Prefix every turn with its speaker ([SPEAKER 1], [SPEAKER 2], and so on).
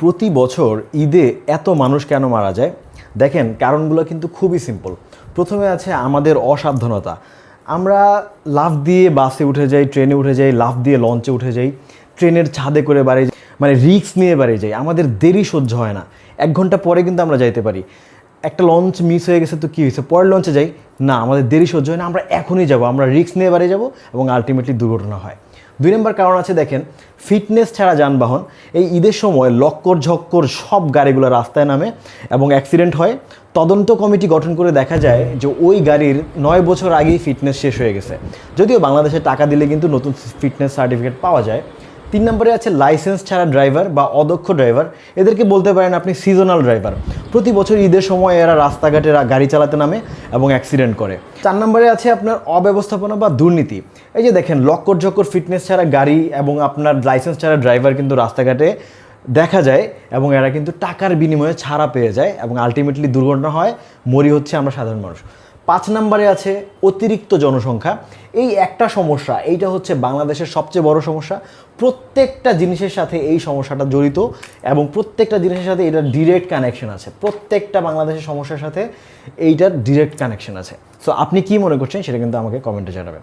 [SPEAKER 1] প্রতি বছর ঈদে এত মানুষ কেন মারা যায়? দেখেন, কারণগুলো কিন্তু খুবই সিম্পল। প্রথমে আছে আমাদের অসাবধানতা। আমরা লাফ দিয়ে বাসে উঠে যাই, ট্রেনে উঠে যাই, লাফ দিয়ে লঞ্চে উঠে যাই, ট্রেনের ছাদে করে বাড়ি যাই, মানে রিস্ক নিয়ে বাড়ি যাই। আমাদের দেরি সহ্য হয় না, 1 ঘন্টা পরে কিন্তু আমরা যাইতে পারি। একটা লঞ্চ মিস হয়ে গেছে তো কী হয়েছে, পরের লঞ্চে যাই, না আমাদের দেরি সহ্য হয় না, আমরা এখনই যাব, আমরা রিস্ক নিয়ে বাড়ি যাব এবং আলটিমেটলি দুর্ঘটনা হয়। 2 নম্বর কারণ আছে, দেখেন, ফিটনেস ছাড়া যানবাহন। এই ঈদের সময় লক্কর ঝক্কর সব গাড়িগুলো রাস্তায় নামে এবং অ্যাক্সিডেন্ট হয়। তদন্ত কমিটি গঠন করে দেখা যায় যে ওই গাড়ির 9 বছর আগেই ফিটনেস শেষ হয়ে গেছে। যদিও বাংলাদেশে টাকা দিলে কিন্তু নতুন ফিটনেস সার্টিফিকেট পাওয়া যায়। 3 নম্বরে আছে লাইসেন্স ছাড়া ড্রাইভার বা অদক্ষ ড্রাইভার। এদেরকে বলতে পারেন আপনি সিজনাল ড্রাইভার। প্রতি বছর ঈদের সময় এরা রাস্তাঘাটে গাড়ি চালাতে নামে এবং অ্যাক্সিডেন্ট করে। 4 নম্বরে আছে আপনার অব্যবস্থাপনা বা দুর্নীতি। এই যে দেখেন, লক্কর ঝক্কর ফিটনেস ছাড়া গাড়ি এবং আপনার লাইসেন্স ছাড়া ড্রাইভার কিন্তু রাস্তাঘাটে দেখা যায় এবং এরা কিন্তু টাকার বিনিময়ে ছাড়া পেয়ে যায় এবং আলটিমেটলি দুর্ঘটনা হয়, মরি হচ্ছে আমরা সাধারণ মানুষ। 5 নম্বরে আছে অতিরিক্ত জনসংখ্যা। এই একটা সমস্যা, এইটা হচ্ছে বাংলাদেশের সবচেয়ে বড় সমস্যা। প্রত্যেকটা জিনিসের সাথে এই সমস্যাটা জড়িত এবং প্রত্যেকটা জিনিসের সাথে এটার ডিরেক্ট কানেকশন আছে। প্রত্যেকটা বাংলাদেশের সমস্যার সাথে এইটার ডিরেক্ট কানেকশন আছে। সো আপনি কি মনে করছেন সেটা কিন্তু আমাকে কমেন্টে জানাবেন।